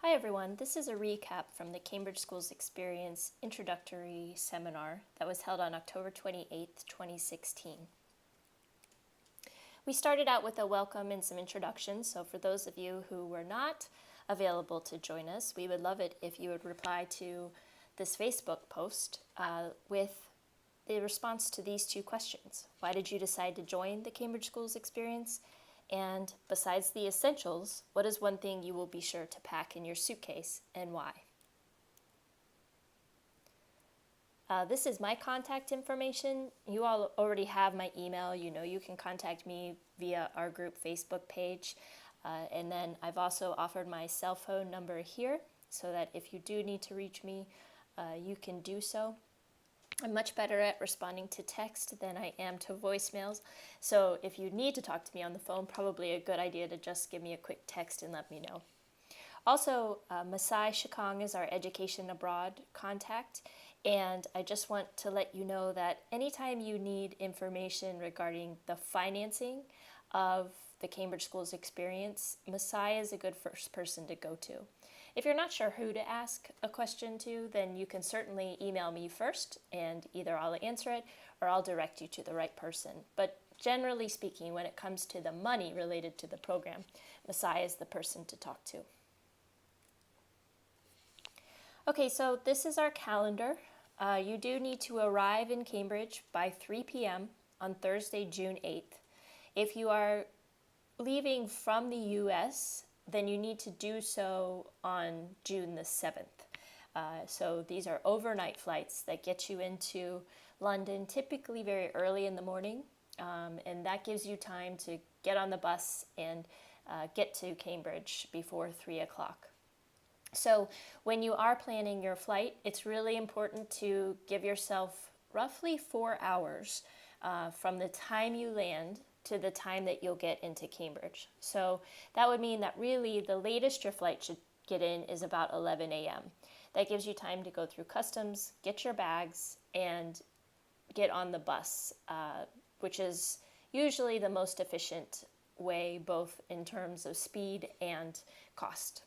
Hi everyone, this is a recap from the Cambridge Schools Experience Introductory Seminar that was held on October 28th, 2016. We started out with a welcome and some introductions, so for those of you who were not available to join us, we would love it if you would reply to this Facebook post with the response to these two questions. Why did you decide to join the Cambridge Schools Experience? And besides the essentials, what is one thing you will be sure to pack in your suitcase and why? This is my contact information. You all already have my email. You know you can contact me via our group Facebook page. And then I've also offered my cell phone number here so that if you do need to reach me, you can do so. I'm much better at responding to text than I am to voicemails. So if you need to talk to me on the phone, probably a good idea to just give me a quick text and let me know. Also, Masai Shikong is our Education Abroad contact. And I just want to let you know that anytime you need information regarding the financing of the Cambridge Schools Experience, Masai is a good first person to go to. If you're not sure who to ask a question to, then you can certainly email me first, and either I'll answer it or I'll direct you to the right person. But generally speaking, when it comes to the money related to the program, Masai is the person to talk to. Okay, so this is our calendar. You do need to arrive in Cambridge by 3 p.m. on Thursday, June 8th. If you are leaving from the U.S., then you need to do so on June the 7th. So these are overnight flights that get you into London, typically very early in the morning, and that gives you time to get on the bus and get to Cambridge before 3 o'clock. So when you are planning your flight, it's really important to give yourself roughly 4 hours from the time you land to the time that you'll get into Cambridge. So that would mean that really the latest your flight should get in is about 11 a.m. That gives you time to go through customs, get your bags, and get on the bus, which is usually the most efficient way, both in terms of speed and cost.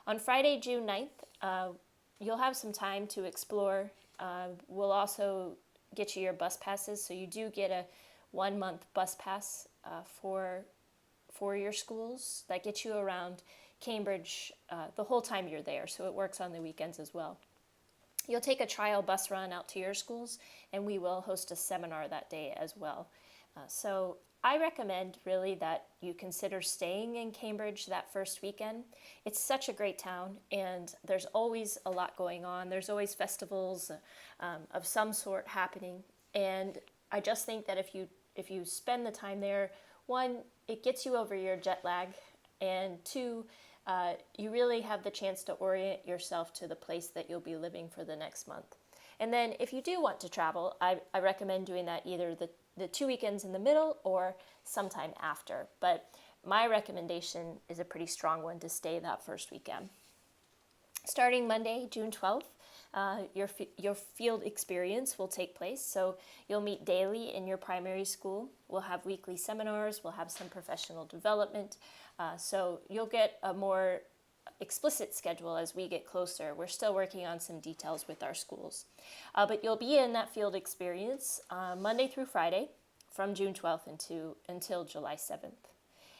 On Friday, June 9th, you'll have some time to explore. We'll also get you your bus passes, so you do get a 1-month bus pass for your schools. That gets you around Cambridge the whole time you're there, so it works on the weekends as well. You'll take a trial bus run out to your schools, and we will host a seminar that day as well. So I recommend really that you consider staying in Cambridge that first weekend. It's such a great town, and there's always a lot going on. There's always festivals of some sort happening, and I just think that if you spend the time there, one, it gets you over your jet lag, and two, you really have the chance to orient yourself to the place that you'll be living for the next month. And then if you do want to travel, I recommend doing that either the 2 weekends in the middle or sometime after. But my recommendation is a pretty strong one to stay that first weekend. Starting Monday, June 12th, your field experience will take place. So you'll meet daily in your primary school. We'll have weekly seminars. We'll have some professional development. So you'll get a more explicit schedule as we get closer. We're still working on some details with our schools. But you'll be in that field experience Monday through Friday from June 12th until July 7th.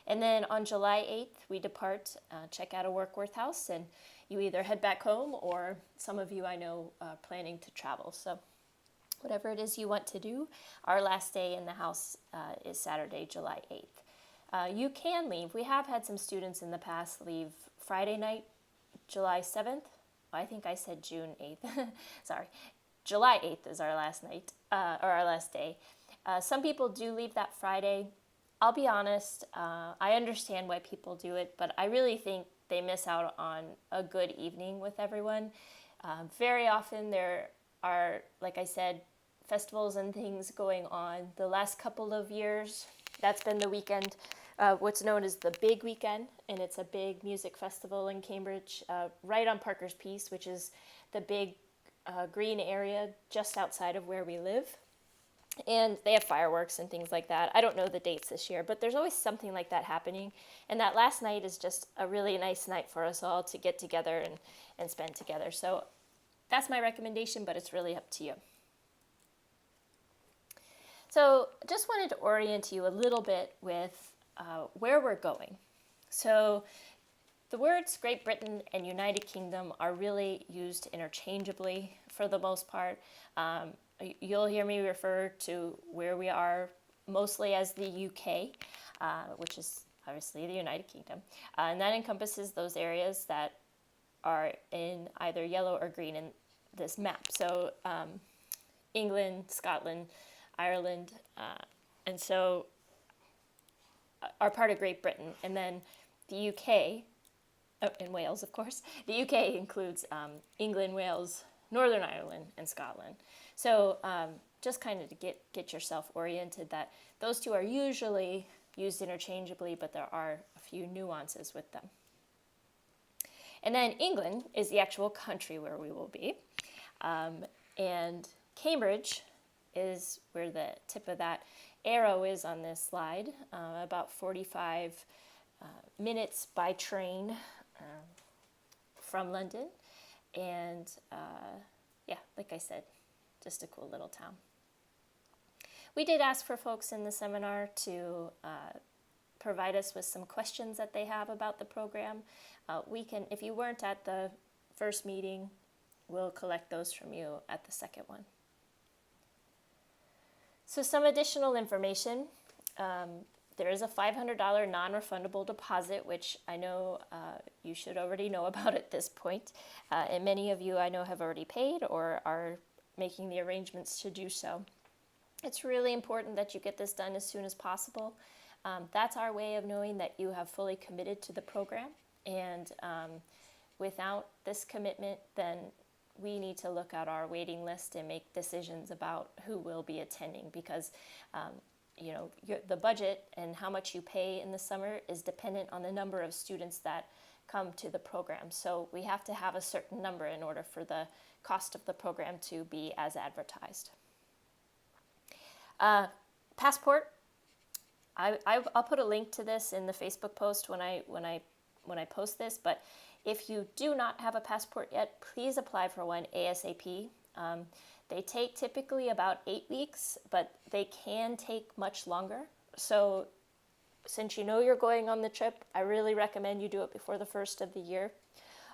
And then on July 8th, we depart, check out a Workworth house, and you either head back home or some of you I know planning to travel. So whatever it is you want to do, our last day in the house is Saturday, July 8th. You can leave. We have had some students in the past leave Friday night, July 7th. I think I said June 8th. Sorry. July 8th is our last night, or our last day. Some people do leave that Friday. I'll be honest, I understand why people do it, but I really think they miss out on a good evening with everyone. Very often there are, like I said, festivals and things going on. The last couple of years, that's been the weekend, what's known as the Big Weekend, and it's a big music festival in Cambridge, right on Parker's Piece, which is the big green area just outside of where we live. And they have fireworks and things like that. I don't know the dates this year, but there's always something like that happening. And that last night is just a really nice night for us all to get together and spend together. So that's my recommendation, but it's really up to you. So just wanted to orient you a little bit with where we're going. So the words Great Britain and United Kingdom are really used interchangeably for the most part. You'll hear me refer to where we are mostly as the UK, which is obviously the United Kingdom. And that encompasses those areas that are in either yellow or green in this map. So England, Scotland, Ireland, and so are part of Great Britain. And then the UK, and Wales, of course. The UK includes England, Wales, Northern Ireland, and Scotland. So just kind of to get yourself oriented that those two are usually used interchangeably, but there are a few nuances with them. And then England is the actual country where we will be. And Cambridge is where the tip of that arrow is on this slide, about 45 minutes by train from London. And yeah, like I said, just a cool little town. We did ask for folks in the seminar to provide us with some questions that they have about the program. We can, if you weren't at the first meeting, we'll collect those from you at the second one. So some additional information. There is a $500 non-refundable deposit, which I know you should already know about at this point. And many of you I know have already paid or are making the arrangements to do so. It's really important that you get this done as soon as possible. That's our way of knowing that you have fully committed to the program. And without this commitment, then we need to look at our waiting list and make decisions about who will be attending, because you know, the budget and how much you pay in the summer is dependent on the number of students that come to the program. So we have to have a certain number in order for the cost of the program to be as advertised. Passport. I'll put a link to this in the Facebook post when I post this. But if you do not have a passport yet, please apply for one ASAP. They take typically about 8 weeks, but they can take much longer. So since you know you're going on the trip, I really recommend you do it before the first of the year.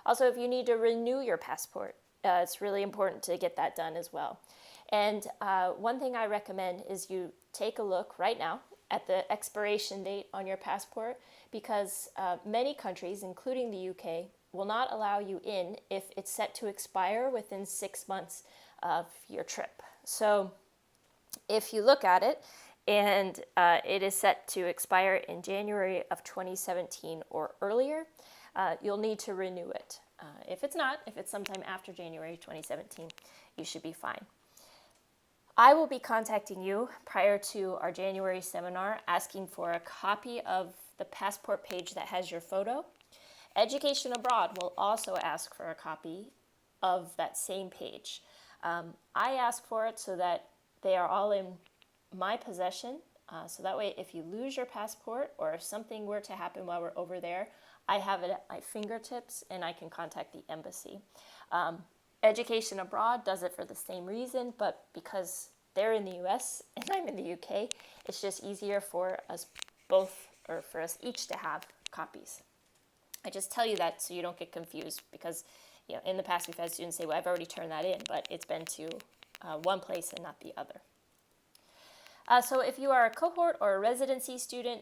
Also, if you need to renew your passport, it's really important to get that done as well. And one thing I recommend is you take a look right now at the expiration date on your passport, because many countries, including the UK, will not allow you in if it's set to expire within 6 months of your trip. So if you look at it and it is set to expire in January of 2017 or earlier, you'll need to renew it. If it's not, if it's sometime after January 2017, you should be fine. I will be contacting you prior to our January seminar asking for a copy of the passport page that has your photo. Education Abroad will also ask for a copy of that same page. I ask for it so that they are all in my possession. So that way, if you lose your passport or if something were to happen while we're over there, I have it at my fingertips and I can contact the embassy. Education Abroad does it for the same reason, but because they're in the US and I'm in the UK, it's just easier for us both, or for us each, to have copies. I just tell you that so you don't get confused, because you know, in the past we've had students say, well, I've already turned that in, but it's been to one place and not the other. So if you are a cohort or a residency student,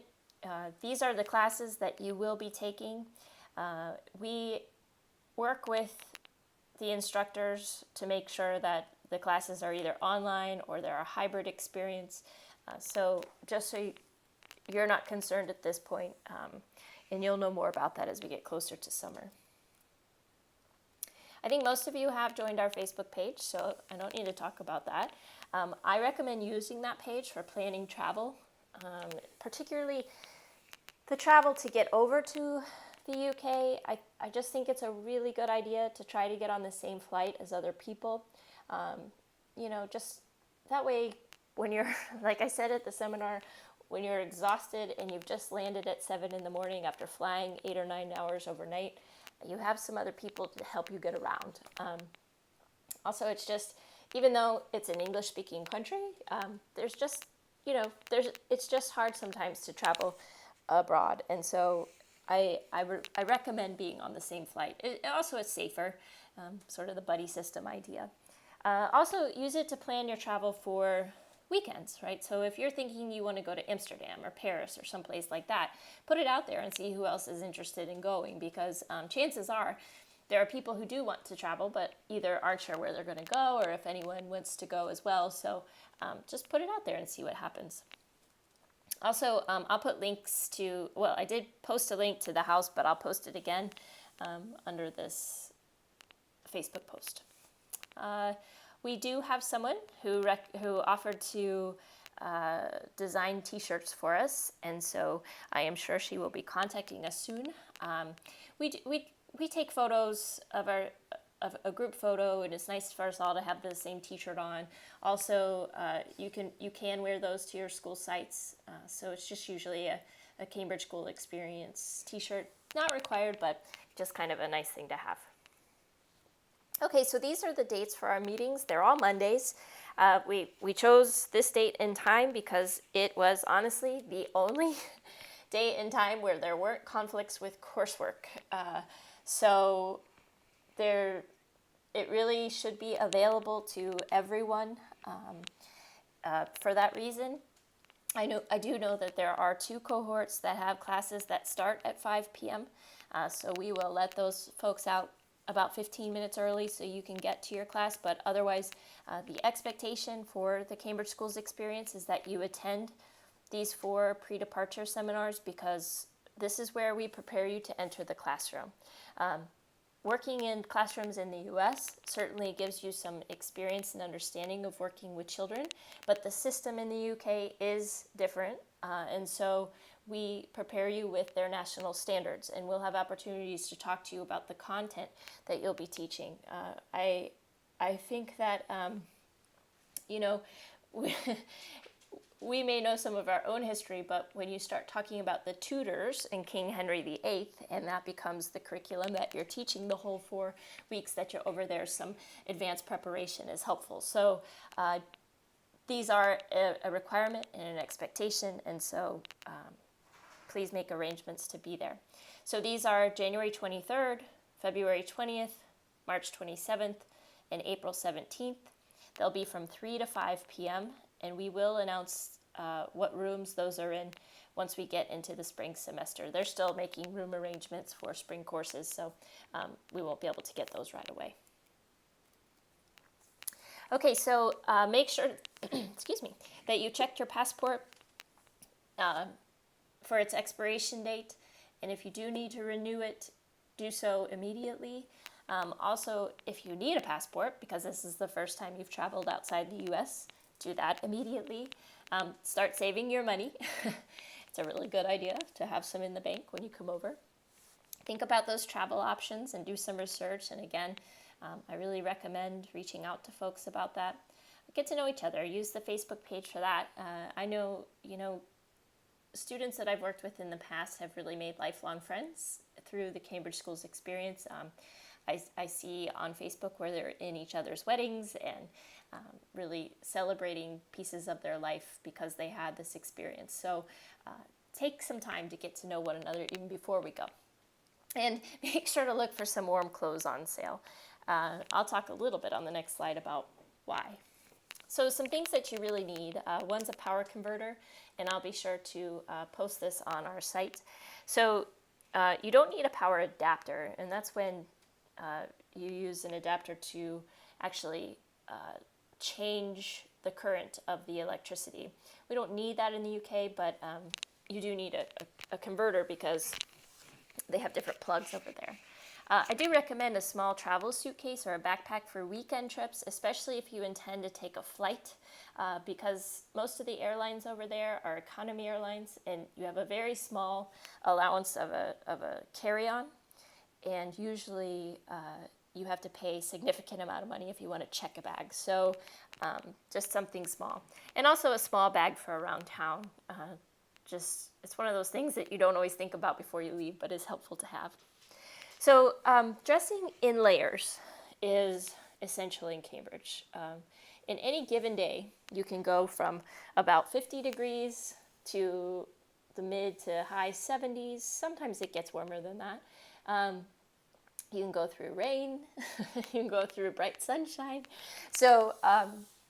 these are the classes that you will be taking. We work with the instructors to make sure that the classes are either online or they're a hybrid experience. So just so you're not concerned at this point, and you'll know more about that as we get closer to summer. I think most of you have joined our Facebook page, so I don't need to talk about that. I recommend using that page for planning travel, particularly the travel to get over to the UK. I just think it's a really good idea to try to get on the same flight as other people. You know, just that way when you're, like I said at the seminar, when you're exhausted and you've just landed at 7 in the morning after flying 8 or 9 hours overnight, you have some other people to help you get around. Also, it's just, even though it's an English-speaking country, there's just, it's just hard sometimes to travel abroad. And so I recommend being on the same flight. It also is safer, sort of the buddy system idea. Also, use it to plan your travel for weekends, right? So if you're thinking you want to go to Amsterdam or Paris or someplace like that, put it out there and see who else is interested in going, because chances are there are people who do want to travel but either aren't sure where they're going to go or if anyone wants to go as well. So just put it out there and see what happens. Also, I'll put links to, well, I did post a link to the house, but I'll post it again under this Facebook post. We do have someone who offered to design t-shirts for us, and so I am sure she will be contacting us soon. We take photos of a group photo, and it's nice for us all to have the same t-shirt on. Also, you can wear those to your school sites, so it's just usually a Cambridge School Experience t-shirt. Not required, but just kind of a nice thing to have. Okay, so these are the dates for our meetings. They're all Mondays. We chose this date and time because it was honestly the only day and time where there weren't conflicts with coursework. So it really should be available to everyone. For that reason, I do know that there are 2 cohorts that have classes that start at 5 p.m. So we will let those folks out about 15 minutes early so you can get to your class, but otherwise the expectation for the Cambridge Schools Experience is that you attend these 4 pre-departure seminars, because this is where we prepare you to enter the classroom. Working in classrooms in the US certainly gives you some experience and understanding of working with children, but the system in the UK is different, and so we prepare you with their national standards, and we'll have opportunities to talk to you about the content that you'll be teaching. I think that, we may know some of our own history, but when you start talking about the Tudors and King Henry VIII, and that becomes the curriculum that you're teaching the whole 4 weeks that you're over there, some advanced preparation is helpful. So these are a requirement and an expectation, and so please make arrangements to be there. So these are January 23rd, February 20th, March 27th, and April 17th. They'll be from 3 to 5 p.m., and we will announce what rooms those are in once we get into the spring semester. They're still making room arrangements for spring courses, so we won't be able to get those right away. Okay, so make sure, excuse me, that you checked your passport for its expiration date, and if you do need to renew it, do so immediately. Also, if you need a passport, because this is the first time you've traveled outside the US, do that immediately. Start saving your money. It's a really good idea to have some in the bank when you come over. Think about those travel options and do some research, and again, I really recommend reaching out to folks about that. Get to know each other. Use the Facebook page for that. I know, students that I've worked with in the past have really made lifelong friends through the Cambridge Schools Experience. I see on Facebook where they're in each other's weddings and really celebrating pieces of their life because they had this experience. So take some time to get to know one another even before we go. And make sure to look for some warm clothes on sale. I'll talk a little bit on the next slide about why. So some things that you really need. One's a power converter, and I'll be sure to post this on our site. So you don't need a power adapter, and that's when you use an adapter to actually change the current of the electricity. We don't need that in the UK, but you do need a converter because they have different plugs over there. I do recommend a small travel suitcase or a backpack for weekend trips, especially if you intend to take a flight, because most of the airlines over there are economy airlines, and you have a very small allowance of a carry-on, and usually you have to pay a significant amount of money if you want to check a bag. So just something small. And also a small bag for around town. It's one of those things that you don't always think about before you leave, but is helpful to have. So dressing in layers is essential in Cambridge. In any given day, you can go from about 50 degrees to the mid to high 70s. Sometimes it gets warmer than that. You can go through rain. You can go through bright sunshine. So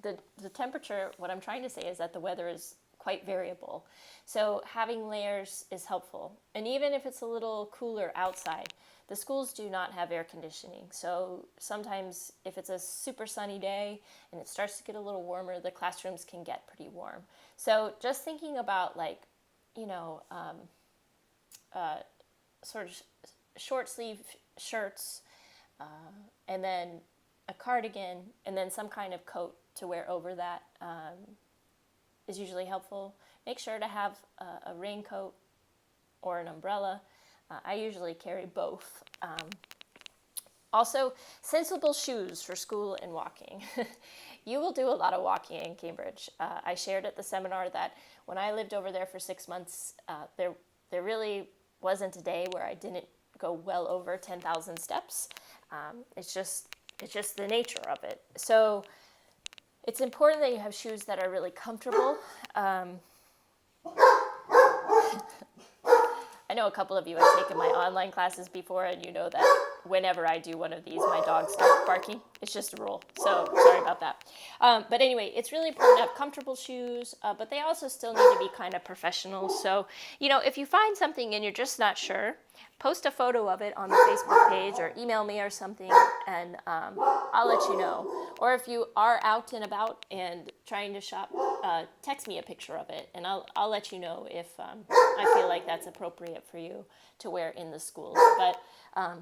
the temperature, what I'm trying to say is that the weather is quite variable. So having layers is helpful. And even if it's a little cooler outside, the schools do not have air conditioning. So sometimes if it's a super sunny day and it starts to get a little warmer, the classrooms can get pretty warm. So just thinking about sort of short sleeve shirts and then a cardigan and then some kind of coat to wear over that is usually helpful. Make sure to have a raincoat or an umbrella. I usually carry both. Also, sensible shoes for school and walking. You will do a lot of walking in Cambridge. I shared at the seminar that when I lived over there for 6 months, there really wasn't a day where I didn't go well over 10,000 steps. It's just the nature of it. So it's important that you have shoes that are really comfortable. I know a couple of you have taken my online classes before, and you know that whenever I do one of these, my dogs start barking. It's just a rule, so sorry about that. But anyway, it's really important to have comfortable shoes, but they also still need to be kind of professional. So, if you find something and you're just not sure, post a photo of it on the Facebook page or email me or something, and I'll let you know. Or if you are out and about and trying to shop, text me a picture of it, and I'll let you know if I feel like that's appropriate for you to wear in the schools. But I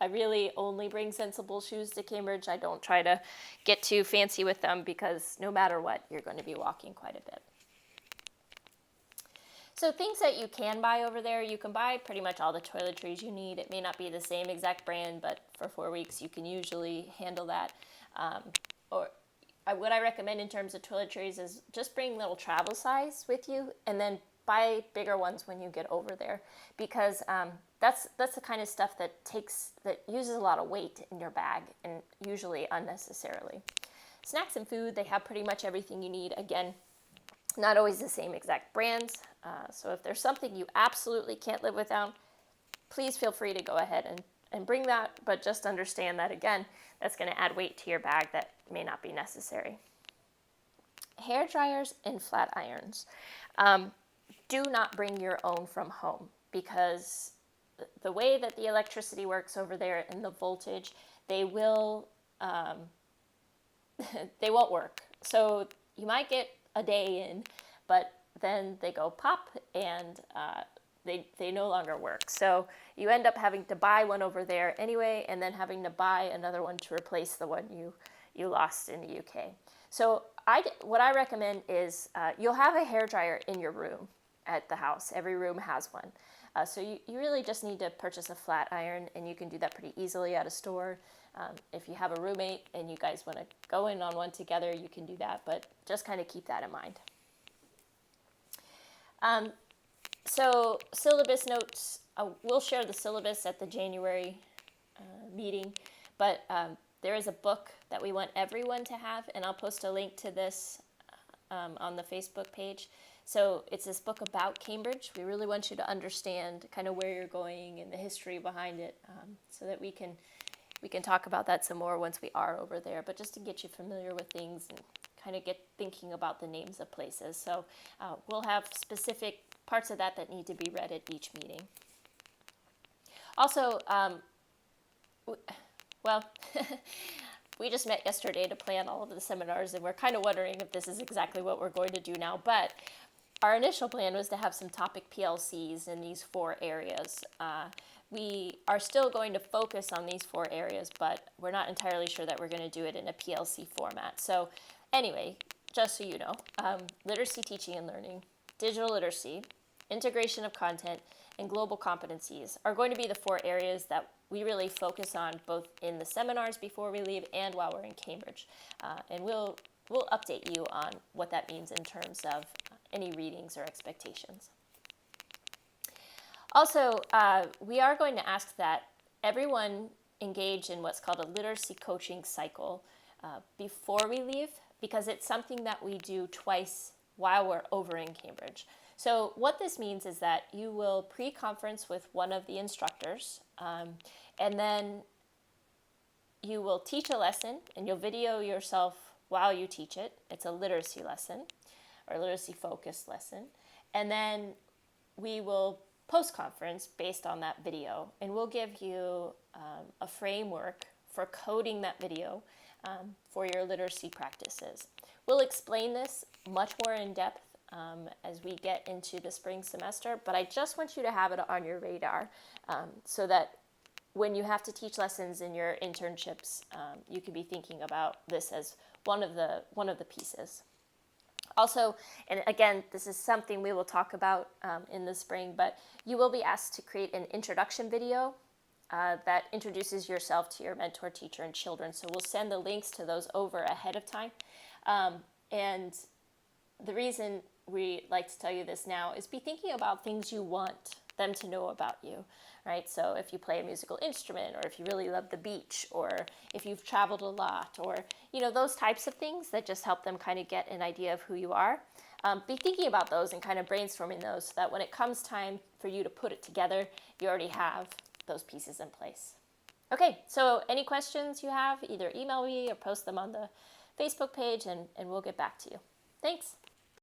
really only bring sensible shoes to Cambridge. I don't try to get too fancy with them because no matter what, you're going to be walking quite a bit. So things that you can buy over there, you can buy pretty much all the toiletries you need. It may not be the same exact brand, but for 4 weeks you can usually handle that. What I recommend in terms of toiletries is just bring little travel size with you and then buy bigger ones when you get over there, because that's the kind of stuff that uses a lot of weight in your bag and usually unnecessarily. Snacks and food, they have pretty much everything you need. Again, not always the same exact brands. So if there's something you absolutely can't live without, please feel free to go ahead and bring that, but just understand that, again, that's going to add weight to your bag that may not be necessary. Hair dryers and flat irons. Do not bring your own from home, because the way that the electricity works over there and the voltage, they won't work. So you might get a day in, but then they go pop and they no longer work. So you end up having to buy one over there anyway, and then having to buy another one to replace the one you lost in the UK. So what I recommend is you'll have a hairdryer in your room at the house. Every room has one. So you really just need to purchase a flat iron, and you can do that pretty easily at a store. If you have a roommate and you guys want to go in on one together, you can do that, but just kind of keep that in mind. So syllabus notes, we'll share the syllabus at the January meeting, but there is a book that we want everyone to have, and I'll post a link to this on the Facebook page. So it's this book about Cambridge. We really want you to understand kind of where you're going and the history behind it, so that we can talk about that some more once we are over there, but just to get you familiar with things and kind of get thinking about the names of places. So we'll have specific parts of that need to be read at each meeting. Also, we just met yesterday to plan all of the seminars, and we're kind of wondering if this is exactly what we're going to do now, but our initial plan was to have some topic PLCs in these 4 areas. We are still going to focus on these 4 areas, but we're not entirely sure that we're going to do it in a PLC format. So anyway, just so you know, literacy, teaching and learning, digital literacy, integration of content, and global competencies are going to be the 4 areas that we really focus on both in the seminars before we leave and while we're in Cambridge. And we'll update you on what that means in terms of any readings or expectations. Also, we are going to ask that everyone engage in what's called a literacy coaching cycle before we leave, because it's something that we do twice while we're over in Cambridge. So what this means is that you will pre-conference with one of the instructors, and then you will teach a lesson, and you'll video yourself while you teach it. It's a literacy lesson, or literacy-focused lesson. And then we will post-conference based on that video, and we'll give you a framework for coding that video for your literacy practices. We'll explain this much more in depth as we get into the spring semester, but I just want you to have it on your radar so that when you have to teach lessons in your internships, you could be thinking about this as one of the pieces. Also, and again, this is something we will talk about in the spring, but you will be asked to create an introduction video that introduces yourself to your mentor, teacher, and children. So we'll send the links to those over ahead of time. And the reason we like to tell you this now is be thinking about things you want them to know about you, right? So if you play a musical instrument, or if you really love the beach, or if you've traveled a lot, or, you know, those types of things that just help them kind of get an idea of who you are. Be thinking about those and kind of brainstorming those so that when it comes time for you to put it together, you already have those pieces in place. Okay, so any questions you have, either email me or post them on the Facebook page, and we'll get back to you. Thanks.